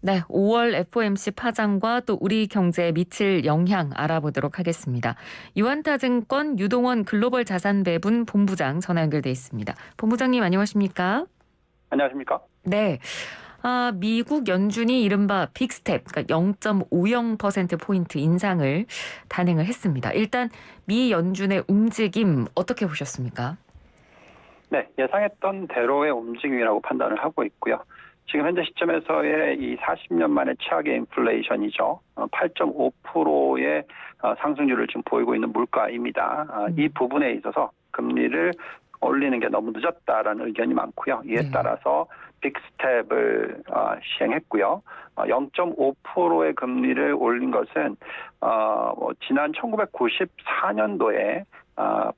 네, 5월 FOMC 파장과 또 우리 경제에 미칠 영향 알아보도록 하겠습니다. 유한타증권 유동원 글로벌 자산배분 본부장 전화 연결돼 있습니다. 본부장님 안녕하십니까? 안녕하십니까? 네. 미국 연준이 이른바 빅스텝, 그러니까 0.50%포인트 인상을 단행을 했습니다. 일단 미 연준의 움직임 어떻게 보셨습니까? 네, 예상했던 대로의 움직임이라고 판단을 하고 있고요. 지금 현재 시점에서의 이 40년 만에 최악의 인플레이션이죠. 8.5%의 상승률을 지금 보이고 있는 물가입니다. 이 부분에 있어서 금리를 올리는 게 너무 늦었다라는 의견이 많고요. 이에 따라서 빅스텝을 시행했고요. 0.5%의 금리를 올린 것은 지난 1994년도에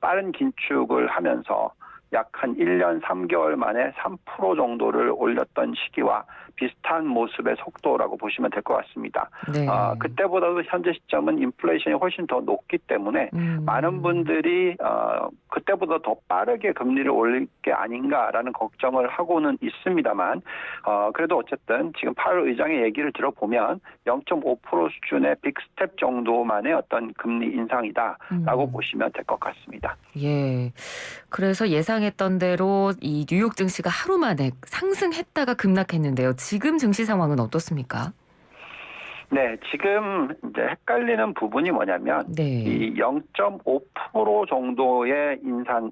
빠른 긴축을 하면서 약 한 1년 3개월 만에 3% 정도를 올렸던 시기와 비슷한 모습의 속도라고 보시면 될 것 같습니다. 네. 그때보다도 현재 시점은 인플레이션이 훨씬 더 높기 때문에 많은 분들이 그때보다 더 빠르게 금리를 올릴 게 아닌가라는 걱정을 하고는 있습니다만 그래도 어쨌든 지금 파월 의장의 얘기를 들어보면 0.5% 수준의 빅스텝 정도만의 어떤 금리 인상이다라고 보시면 될 것 같습니다. 예. 그래서 예상했던 대로 이 뉴욕 증시가 하루 만에 상승했다가 급락했는데요. 지금 증시 상황은 어떻습니까? 네, 지금 이제 헷갈리는 부분이 뭐냐면 이 0.5% 정도의 인상이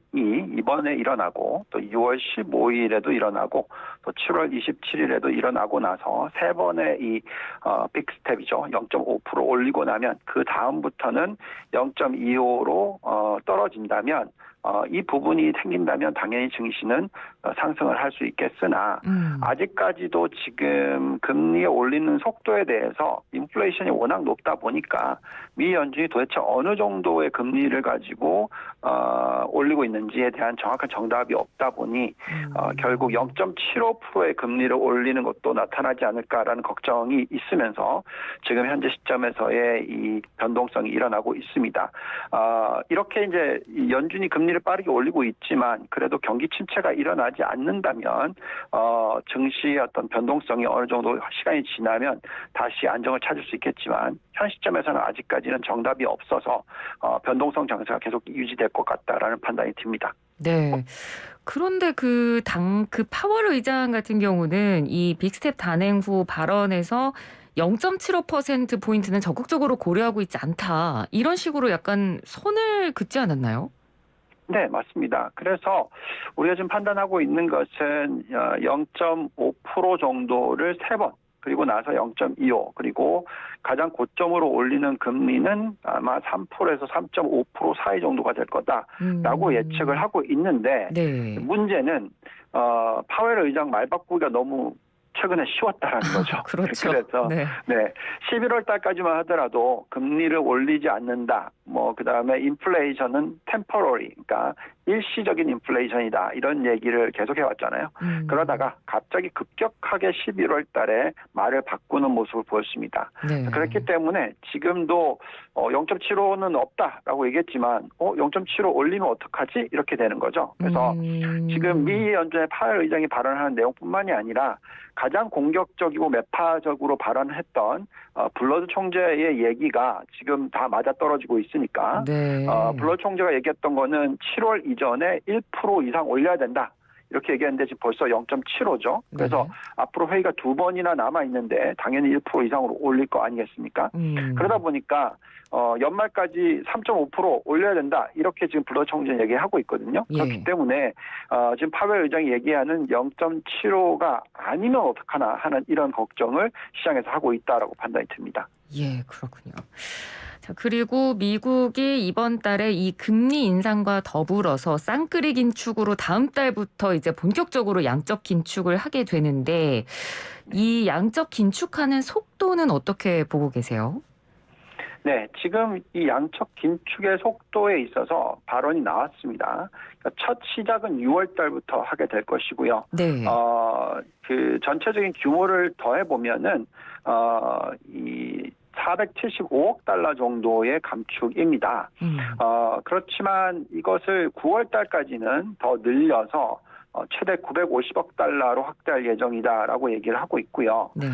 이번에 일어나고 또 6월 15일에도 일어나고 또 7월 27일에도 일어나고 나서 세 번의 이 빅스텝이죠. 0.5% 올리고 나면 그 다음부터는 0.25로 떨어진다면 이 부분이 생긴다면 당연히 증시는 상승을 할 수 있겠으나 아직까지도 지금 금리 올리는 속도에 대해서 인플레이션이 워낙 높다 보니까 미 연준이 도대체 어느 정도의 금리를 가지고 올리고 있는지에 대한 정확한 정답이 없다 보니 결국 0.75%의 금리를 올리는 것도 나타나지 않을까라는 걱정이 있으면서 지금 현재 시점에서의 이 변동성이 일어나고 있습니다. 이렇게 이제 연준이 금리를 빠르게 올리고 있지만 그래도 경기 침체가 일어나지 않는다면 증시의 어떤 변동성이 어느 정도 시간이 지나면 다시 안정을 찾을 수 있겠지만 현 시점에서는 아직까지는 정답이 없어서 변동성 장세가 계속 유지될 것 같다라는 판단이 듭니다. 네. 그런데 그 파월 의장 같은 경우는 이 빅스텝 단행 후 발언에서 0.75%포인트는 적극적으로 고려하고 있지 않다. 이런 식으로 약간 선을 긋지 않았나요? 네, 맞습니다. 그래서 우리가 지금 판단하고 있는 것은 0.5% 정도를 세 번, 그리고 나서 0.25, 그리고 가장 고점으로 올리는 금리는 아마 3%에서 3.5% 사이 정도가 될 거다라고 예측을 하고 있는데 네. 문제는 파웰 의장 말 바꾸기가 너무 최근에 쉬웠다라는 거죠. 그렇죠. 그래서 네. 11월 달까지만 하더라도 금리를 올리지 않는다. 그다음에 인플레이션은 템퍼러리, 그러니까 일시적인 인플레이션이다. 이런 얘기를 계속 해왔잖아요. 그러다가 갑자기 급격하게 11월 달에 말을 바꾸는 모습을 보였습니다. 네. 그렇기 때문에 지금도 0.75는 없다라고 얘기했지만 0.75 올리면 어떡하지? 이렇게 되는 거죠. 그래서 지금 미 연준의 파웰 의장이 발언하는 내용뿐만이 아니라 가장 공격적이고 매파적으로 발언했던 블러드 총재의 얘기가 지금 다 맞아떨어지고 있으니까 블러드 총재가 얘기했던 거는 7월 이전에 1% 이상 올려야 된다. 이렇게 얘기했는데 지금 벌써 0.75죠. 그래서 앞으로 회의가 두 번이나 남아 있는데 당연히 1% 이상으로 올릴 거 아니겠습니까? 그러다 보니까 연말까지 3.5% 올려야 된다. 이렇게 지금 블러드 총재는 얘기하고 있거든요. 그렇기 때문에 지금 파웰 의장이 얘기하는 0.75가 아니면 어떡하나 하는 이런 걱정을 시장에서 하고 있다라고 판단이 듭니다. 예, 그렇군요. 자, 그리고 미국이 이번 달에 이 금리 인상과 더불어서 쌍끌이 긴축으로 다음 달부터 이제 본격적으로 양적 긴축을 하게 되는데 이 양적 긴축하는 속도는 어떻게 보고 계세요? 네, 지금 이 양적 긴축의 속도에 있어서 발언이 나왔습니다. 그러니까 첫 시작은 6월 달부터 하게 될 것이고요. 네. 그 전체적인 규모를 더해 보면은 이 475억 달러 정도의 감축입니다. 그렇지만 이것을 9월 달까지는 더 늘려서 최대 950억 달러로 확대할 예정이다라고 얘기를 하고 있고요. 네.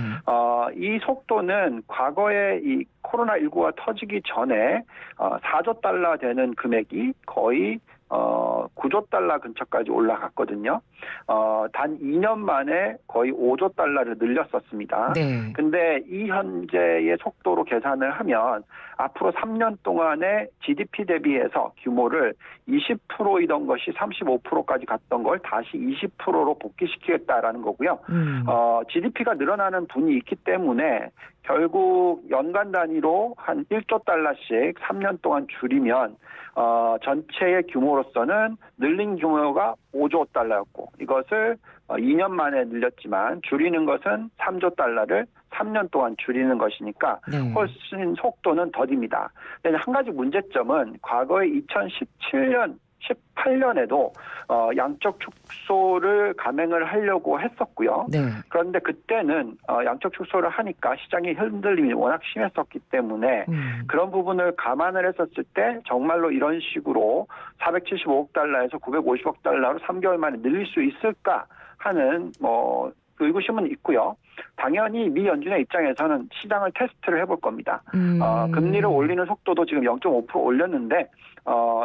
이 속도는 과거에 이 코로나19가 터지기 전에 4조 달러 되는 금액이 거의 9조 달러 근처까지 올라갔거든요. 단 2년 만에 거의 5조 달러를 늘렸었습니다. 네. 근데 이 현재의 속도로 계산을 하면 앞으로 3년 동안의 GDP 대비해서 규모를 20%이던 것이 35%까지 갔던 걸 다시 20%로 복귀시키겠다라는 거고요. GDP가 늘어나는 분이 있기 때문에 결국 연간 단위로 한 1조 달러씩 3년 동안 줄이면 전체의 규모로서는 늘린 규모가 5조 달러였고 이것을 2년 만에 늘렸지만 줄이는 것은 3조 달러를 3년 동안 줄이는 것이니까 네. 훨씬 속도는 더딥니다. 근데 한 가지 문제점은 과거에 2017년 18년에도 양적 축소를 감행을 하려고 했었고요. 네. 그런데 그때는 양적 축소를 하니까 시장의 흔들림이 워낙 심했었기 때문에 그런 부분을 감안을 했었을 때 정말로 이런 식으로 475억 달러에서 950억 달러로 3개월 만에 늘릴 수 있을까 하는 의구심은 있고요. 당연히 미 연준의 입장에서는 시장을 테스트를 해볼 겁니다. 금리를 올리는 속도도 지금 0.5% 올렸는데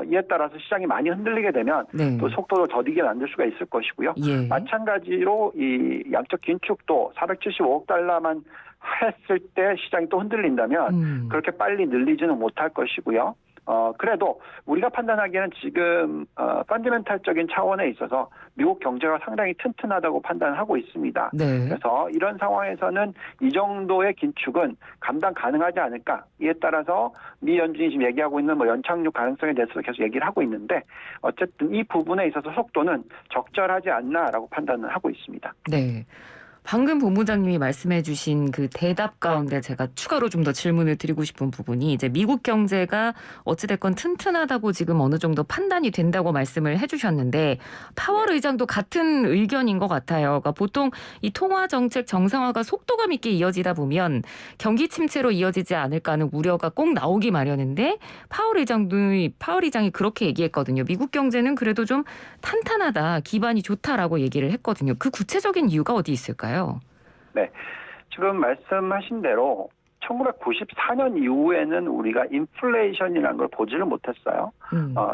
이에 따라서 시장이 많이 흔들리게 되면 네. 또 속도를 더디게 만들 수가 있을 것이고요. 예. 마찬가지로 이 양적 긴축도 475억 달러만 했을 때 시장이 또 흔들린다면 그렇게 빨리 늘리지는 못할 것이고요. 그래도 우리가 판단하기에는 지금 펀더멘탈적인 차원에 있어서 미국 경제가 상당히 튼튼하다고 판단하고 있습니다. 네. 그래서 이런 상황에서는 이 정도의 긴축은 감당 가능하지 않을까. 이에 따라서 미 연준이 지금 얘기하고 있는 연착륙 가능성에 대해서 계속 얘기를 하고 있는데 어쨌든 이 부분에 있어서 속도는 적절하지 않나라고 판단을 하고 있습니다. 네. 방금 본부장님이 말씀해 주신 그 대답 가운데 제가 추가로 좀 더 질문을 드리고 싶은 부분이 이제 미국 경제가 어찌됐건 튼튼하다고 지금 어느 정도 판단이 된다고 말씀을 해 주셨는데 파월 의장도 같은 의견인 것 같아요. 그러니까 보통 이 통화 정책 정상화가 속도감 있게 이어지다 보면 경기 침체로 이어지지 않을까 하는 우려가 꼭 나오기 마련인데 파월 의장이 그렇게 얘기했거든요. 미국 경제는 그래도 좀 탄탄하다, 기반이 좋다라고 얘기를 했거든요. 그 구체적인 이유가 어디 있을까요? 네, 지금 말씀하신 대로 1994년 이후에는 우리가 인플레이션이라는 걸 보지를 못했어요.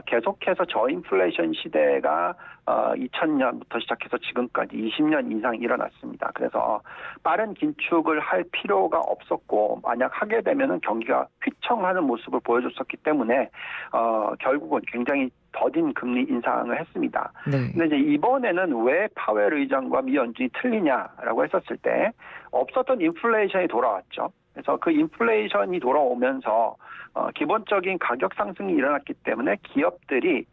계속해서 저인플레이션 시대가 2000년부터 시작해서 지금까지 20년 이상 일어났습니다. 그래서 빠른 긴축을 할 필요가 없었고 만약 하게 되면은 경기가 휘청하는 모습을 보여줬었기 때문에 결국은 굉장히 더딘 금리 인상을 했습니다. 네. 근데 이제 이번에는 왜 파웰 의장과 미 연준이 틀리냐라고 했었을 때 없었던 인플레이션이 돌아왔죠. 그래서 그 인플레이션이 돌아오면서 기본적인 가격 상승이 일어났기 때문에 기업들이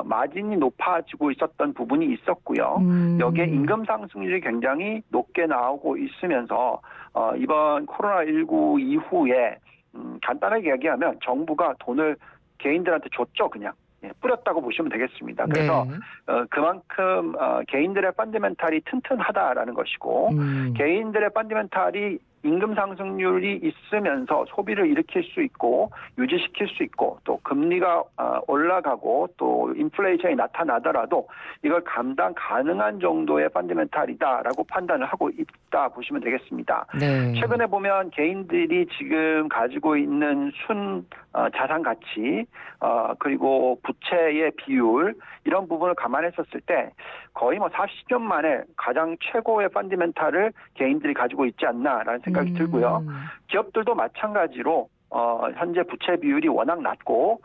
마진이 높아지고 있었던 부분이 있었고요. 여기에 임금 상승률이 굉장히 높게 나오고 있으면서 이번 코로나19 이후에 간단하게 얘기하면 정부가 돈을 개인들한테 줬죠, 그냥. 뿌렸다고 보시면 되겠습니다. 그래서 네. 그만큼 개인들의 펀더멘탈이 튼튼하다라는 것이고 개인들의 펀더멘탈이 임금 상승률이 있으면서 소비를 일으킬 수 있고 유지시킬 수 있고 또 금리가 올라가고 또 인플레이션이 나타나더라도 이걸 감당 가능한 정도의 펀더멘탈이다라고 판단을 하고 있다 보시면 되겠습니다. 네. 최근에 보면 개인들이 지금 가지고 있는 자산 가치 그리고 부채의 비율 이런 부분을 감안했었을 때 거의 40년 만에 가장 최고의 펀더멘탈을 개인들이 가지고 있지 않나라는 생각이 들고요. 기업들도 마찬가지로 현재 부채 비율이 워낙 낮고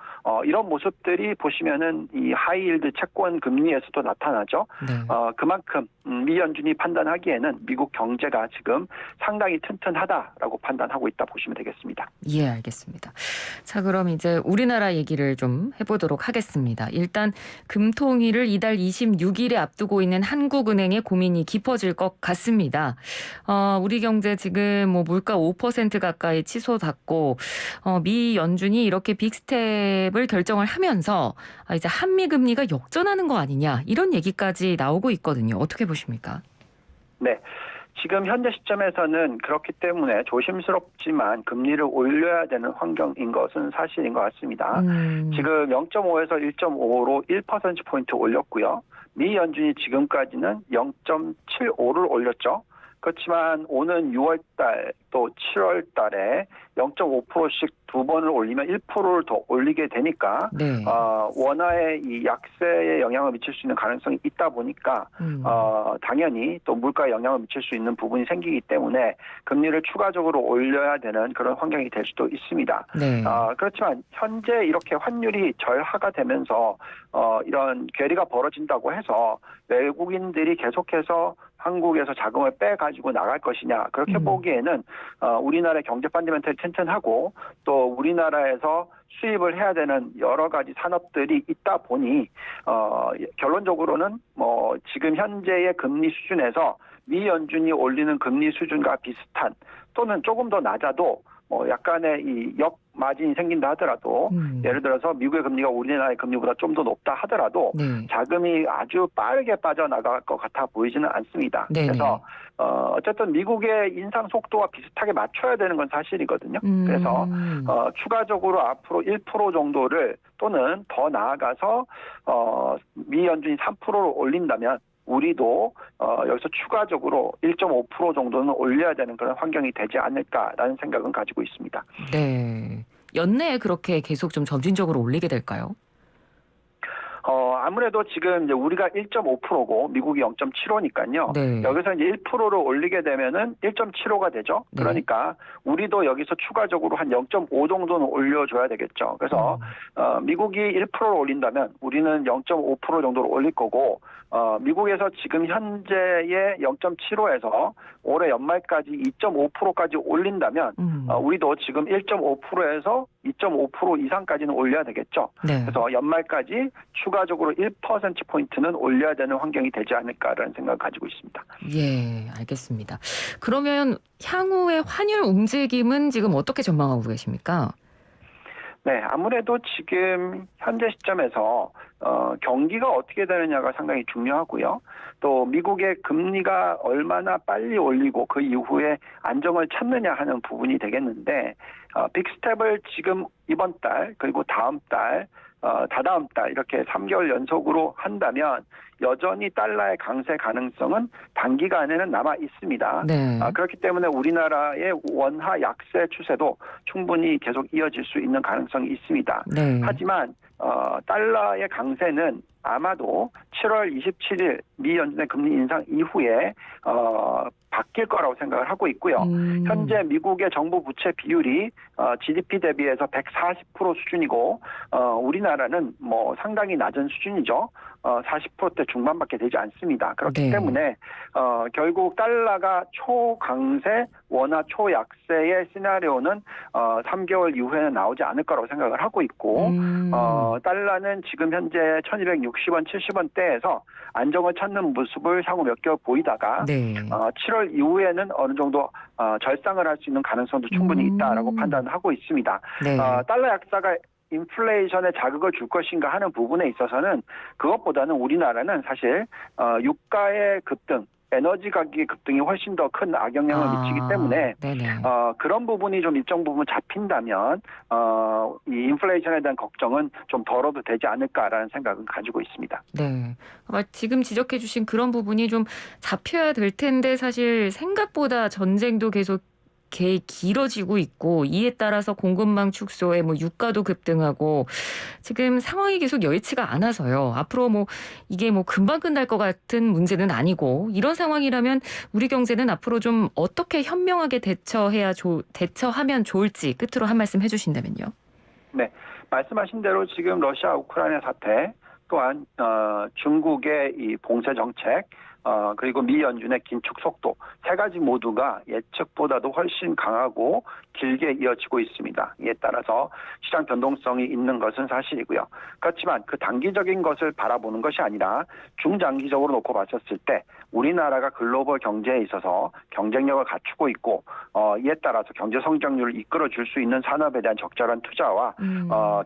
이런 모습들이 보시면은 이 하이힐드 채권 금리에서도 나타나죠. 네. 그만큼 미 연준이 판단하기에는 미국 경제가 지금 상당히 튼튼하다라고 판단하고 있다 보시면 되겠습니다. 예, 알겠습니다. 자, 그럼 이제 우리나라 얘기를 좀 해보도록 하겠습니다. 일단 금통위를 이달 26일에 앞두고 있는 한국은행의 고민이 깊어질 것 같습니다. 우리 경제 지금 물가 5% 가까이 치솟았고 미 연준이 이렇게 빅스텝을 결정을 하면서 이제 한미 금리가 역전하는 거 아니냐 이런 얘기까지 나오고 있거든요. 어떻게 보십니까? 네. 지금 현재 시점에서는 그렇기 때문에 조심스럽지만 금리를 올려야 되는 환경인 것은 사실인 것 같습니다. 지금 0.5에서 1.5로 1%포인트 올렸고요. 미 연준이 지금까지는 0.75를 올렸죠. 그렇지만 오는 6월 달 또 7월 달에 0.5%씩 두 번을 올리면 1%를 더 올리게 되니까 네. 원화의 이 약세에 영향을 미칠 수 있는 가능성이 있다 보니까 당연히 또 물가에 영향을 미칠 수 있는 부분이 생기기 때문에 금리를 추가적으로 올려야 되는 그런 환경이 될 수도 있습니다. 네. 그렇지만 현재 이렇게 환율이 절하가 되면서 이런 괴리가 벌어진다고 해서 외국인들이 계속해서 한국에서 자금을 빼가지고 나갈 것이냐 그렇게 보기에는 우리나라의 경제 펀더멘털이 튼튼하고 또 우리나라에서 수입을 해야 되는 여러 가지 산업들이 있다 보니 결론적으로는 뭐 지금 현재의 금리 수준에서 미 연준이 올리는 금리 수준과 비슷한 또는 조금 더 낮아도 약간의 이 역마진이 생긴다 하더라도 예를 들어서 미국의 금리가 우리나라의 금리보다 좀 더 높다 하더라도 네. 자금이 아주 빠르게 빠져나갈 것 같아 보이지는 않습니다. 네네. 그래서 어쨌든 미국의 인상 속도와 비슷하게 맞춰야 되는 건 사실이거든요. 그래서 추가적으로 앞으로 1% 정도를 또는 더 나아가서 미 연준이 3%를 올린다면 우리도 여기서 추가적으로 1.5% 정도는 올려야 되는 그런 환경이 되지 않을까라는 생각은 가지고 있습니다. 네. 연내에 그렇게 계속 좀 점진적으로 올리게 될까요? 아무래도 지금 이제 우리가 1.5%고 미국이 0.75니까요. 네. 여기서 이제 1%를 올리게 되면은 1.75가 되죠. 네. 그러니까 우리도 여기서 추가적으로 한 0.5 정도는 올려줘야 되겠죠. 그래서 미국이 1%를 올린다면 우리는 0.5% 정도를 올릴 거고 미국에서 지금 현재의 0.75에서 올해 연말까지 2.5%까지 올린다면 우리도 지금 1.5%에서 2.5% 이상까지는 올려야 되겠죠. 네. 그래서 연말까지 추가적으로 1%포인트는 올려야 되는 환경이 되지 않을까라는 생각을 가지고 있습니다. 예, 알겠습니다. 그러면 향후의 환율 움직임은 지금 어떻게 전망하고 계십니까? 네, 아무래도 지금 현재 시점에서 경기가 어떻게 되느냐가 상당히 중요하고요. 또 미국의 금리가 얼마나 빨리 올리고 그 이후에 안정을 찾느냐 하는 부분이 되겠는데 빅스텝을 지금 이번 달 그리고 다음 달 다다음 달 이렇게 3개월 연속으로 한다면 여전히 달러의 강세 가능성은 단기간에는 남아 있습니다. 네. 그렇기 때문에 우리나라의 원화 약세 추세도 충분히 계속 이어질 수 있는 가능성이 있습니다. 네. 하지만 달러의 강세는 아마도 7월 27일 미 연준의 금리 인상 이후에 바뀔 거라고 생각을 하고 있고요. 현재 미국의 정부 부채 비율이 GDP 대비해서 140% 수준이고 우리나라는 뭐 상당히 낮은 수준이죠. 40%대 중반밖에 되지 않습니다. 그렇기 네. 때문에 결국 달러가 초강세, 원화 초약세의 시나리오는 3개월 이후에는 나오지 않을 거라고 생각을 하고 있고 달러는 지금 현재 1260원, 70원대에서 안정을 찾는 모습을 향후 몇 개월 보이다가 네. 7월 이후에는 어느 정도 절상을 할 수 있는 가능성도 충분히 있다라고 판단하고 있습니다. 네. 달러 약세가 인플레이션에 자극을 줄 것인가 하는 부분에 있어서는 그것보다는 우리나라는 사실 유가의 급등, 에너지 가격의 급등이 훨씬 더 큰 악영향을 미치기 때문에 그런 부분이 좀 일정 부분 잡힌다면 이 인플레이션에 대한 걱정은 좀 덜어도 되지 않을까라는 생각은 가지고 있습니다. 네. 지금 지적해 주신 그런 부분이 좀 잡혀야 될 텐데 사실 생각보다 전쟁도 계속 길어지고 있고 이에 따라서 공급망 축소에 뭐 유가도 급등하고 지금 상황이 계속 여의치가 않아서요. 앞으로 뭐 이게 뭐 금방 끝날 것 같은 문제는 아니고 이런 상황이라면 우리 경제는 앞으로 좀 어떻게 현명하게 대처하면 좋을지 끝으로 한 말씀 해주신다면요. 네, 말씀하신 대로 지금 러시아 우크라이나 사태 또한 중국의 이 봉쇄 정책 그리고 미 연준의 긴축 속도 세 가지 모두가 예측보다도 훨씬 강하고 길게 이어지고 있습니다. 이에 따라서 시장 변동성이 있는 것은 사실이고요. 그렇지만 그 단기적인 것을 바라보는 것이 아니라 중장기적으로 놓고 봤었을 때 우리나라가 글로벌 경제에 있어서 경쟁력을 갖추고 있고 이에 따라서 경제 성장률을 이끌어줄 수 있는 산업에 대한 적절한 투자와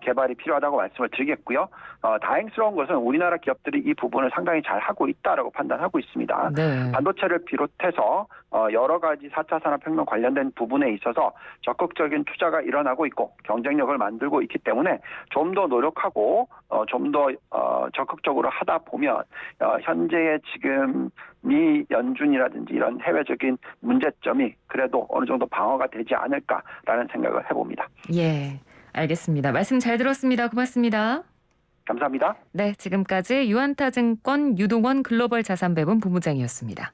개발이 필요하다고 말씀을 드리겠고요. 다행스러운 것은 우리나라 기업들이 이 부분을 상당히 잘 하고 있다라고 판단하고 있습니다. 있습니다. 네. 반도체를 비롯해서 여러 가지 4차 산업혁명 관련된 부분에 있어서 적극적인 투자가 일어나고 있고 경쟁력을 만들고 있기 때문에 좀 더 노력하고 좀 더 적극적으로 하다 보면 현재의 지금 미 연준이라든지 이런 해외적인 문제점이 그래도 어느 정도 방어가 되지 않을까라는 생각을 해봅니다. 예, 알겠습니다. 말씀 잘 들었습니다. 고맙습니다. 감사합니다. 네, 지금까지 유한타증권 유동원 글로벌 자산배분 본부장이었습니다.